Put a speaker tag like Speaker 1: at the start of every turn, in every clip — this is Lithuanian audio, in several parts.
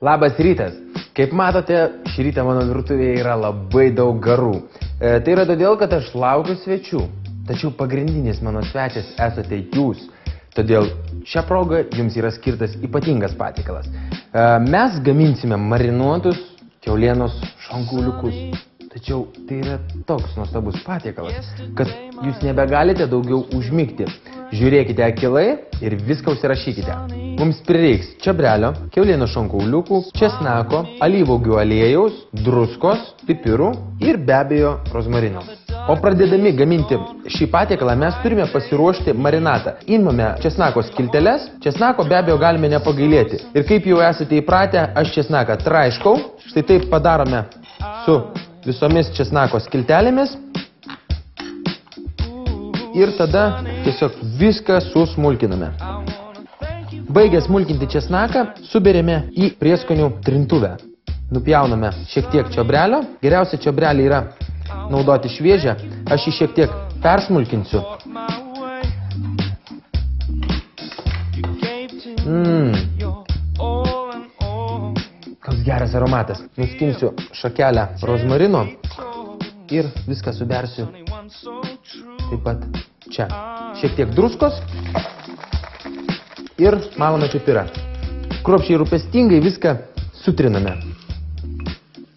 Speaker 1: Labas rytas. Kaip matote, šį rytą mano virtuvėje yra labai daug garų. Tai yra todėl, kad aš laukiu svečių. Tačiau pagrindinis mano svečias esate jūs. Todėl šią progą jums yra skirtas ypatingas patiekalas. Mes gaminsime marinuotus kiaulienos šonkauliukus. Tačiau tai yra toks nuostabus patiekalas, kad jūs nebegalite daugiau užmigti. Žiūrėkite akylai ir viską užsirašykite. Mums prireiks čiobrelio, kiaulienos šonkauliukų, česnako, alyvuogių aliejaus, druskos, pipirų ir be abejo rozmarino. O pradėdami gaminti šį patiekalą mes turime pasiruošti marinatą. Imame česnako skilteles, česnako be abejo galime nepagailėti. Ir kaip jau esate įpratę, aš česnaką traiškau, štai taip padarome su visomis česnako skiltelėmis. Ir tada tiesiog viską susmulkiname. Baigę smulkinti česnaką, suberiame į prieskonių trintuvę. Nupjauname šiek tiek čiobrelio. Geriausia čiobrelį yra naudoti šviežią. Aš jį šiek tiek persmulkinsiu. Koks geras aromatas. Nuskinsiu šakelę rozmarino ir viską subersiu taip pat čia. Šiek tiek druskos ir malame pipirą. Kruopščiai rūpestingai viską sutriname.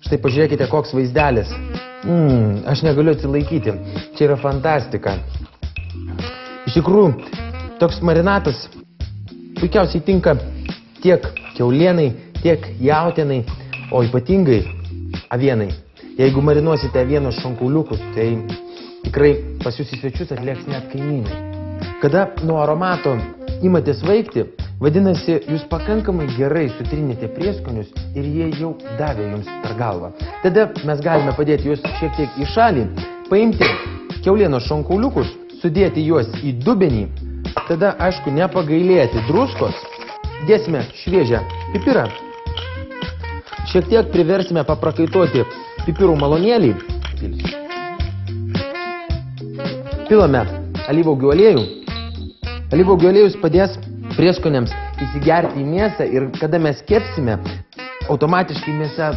Speaker 1: Štai pažiūrėkite, koks vaizdelis. Aš negaliu atsilaikyti. Čia yra fantastika. Iš tikrųjų, toks marinatas puikiausiai tinka tiek kiaulienai, tiek jautienai, o ypatingai avienai. Jeigu marinuosite avienos šonkauliukus, tai tikrai pas jūs į svečius atlieks net kaimynai. Kada nuo aromato imatės vaikti, vadinasi, jūs pakankamai gerai sutrinėte prieskonius ir jie jau davė jums per galvą. Tada mes galime padėti juos šiek tiek į šalį, paimti kiaulienos šonkauliukus, sudėti juos į dubenį, tada, aišku, nepagailėti druskos, dėsime šviežią pipirą, šiek tiek priversime paprakaituoti pipirų malonėlį, pilame alyvuogių aliejų. Alyvuogių aliejus padės prieskoniams įsigerti į mėsą ir kada mes kepsime, automatiškai mėsa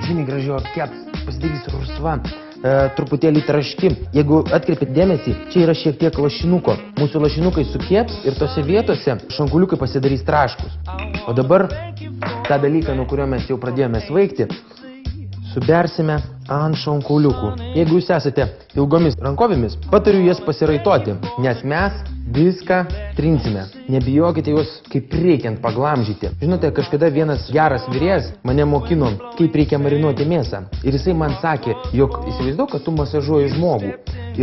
Speaker 1: žymiai gražiau keps, pasidarys rusva, truputėlį traški. Jeigu atkreipėt dėmesį, čia yra šiek tiek lašinuko. Mūsų lašinukai sukeps ir tose vietose šonkauliukai pasidarys traškus. O dabar tą dalyką, nuo kurio mes jau pradėjome svaigti, subersime ant šonkauliukų. Jeigu jūs esate ilgomis rankovėmis, patariu jas pasiraitoti, nes mes viską trinsime. Nebijokite juos kaip reikiant paglamžyti. Žinote, kažkada vienas geras virėjas mane mokino, kaip reikia marinuoti mėsą. Ir jisai man sakė, jog įsivaizduok, kad tu masažuoji žmogų.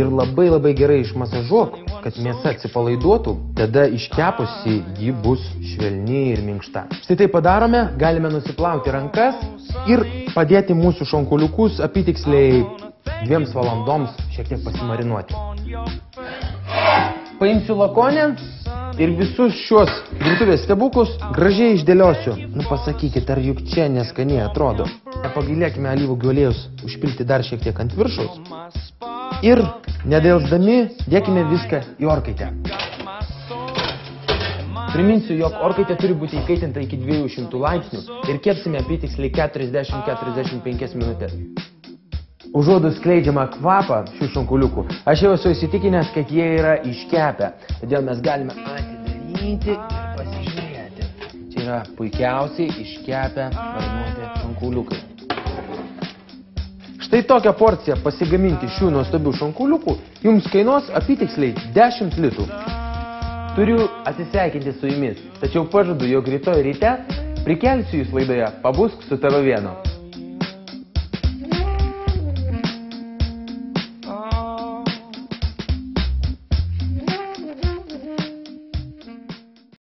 Speaker 1: Ir labai gerai išmasažuok, kad mėsa atsipalaiduotų, tada iškepusi ji bus švelni ir minkšta. Štai tai padarome, galime nusiplauti rankas ir padėti mūsų šonkauliukus apytiksliai 2 valandoms šiek tiek pasimarinuoti. Paimsiu lakonę ir visus šios virtuvės stebuklus gražiai išdėliosiu. Pasakykit, ar juk čia neskaniai atrodo. Nepagailėkime alyvuogių aliejaus užpilti dar šiek tiek ant viršaus. Ir nedelsdami dėkime viską į orkaitę. Priminsiu, jog orkaitė turi būti įkaitinta iki 200 laipsnių ir kepsime apytiksliai 40-45 minutės. Užuodus skleidžiamą kvapą šių šonkauliukų, aš jau esu įsitikinęs, kad jie yra iškepę. Todėl mes galime atidaryti ir pasižiūrėti. Čia yra puikiausiai iškepę marinuoti šonkauliukai. Štai tokią porciją pasigaminti šių nuostabių šonkauliukų jums kainuos apytiksliai 10 litų. Turiu atsisveikinti su jumis, tačiau pažadu, jog rytoj ryte prikelsiu jūs laidoje Pabusk su TV1.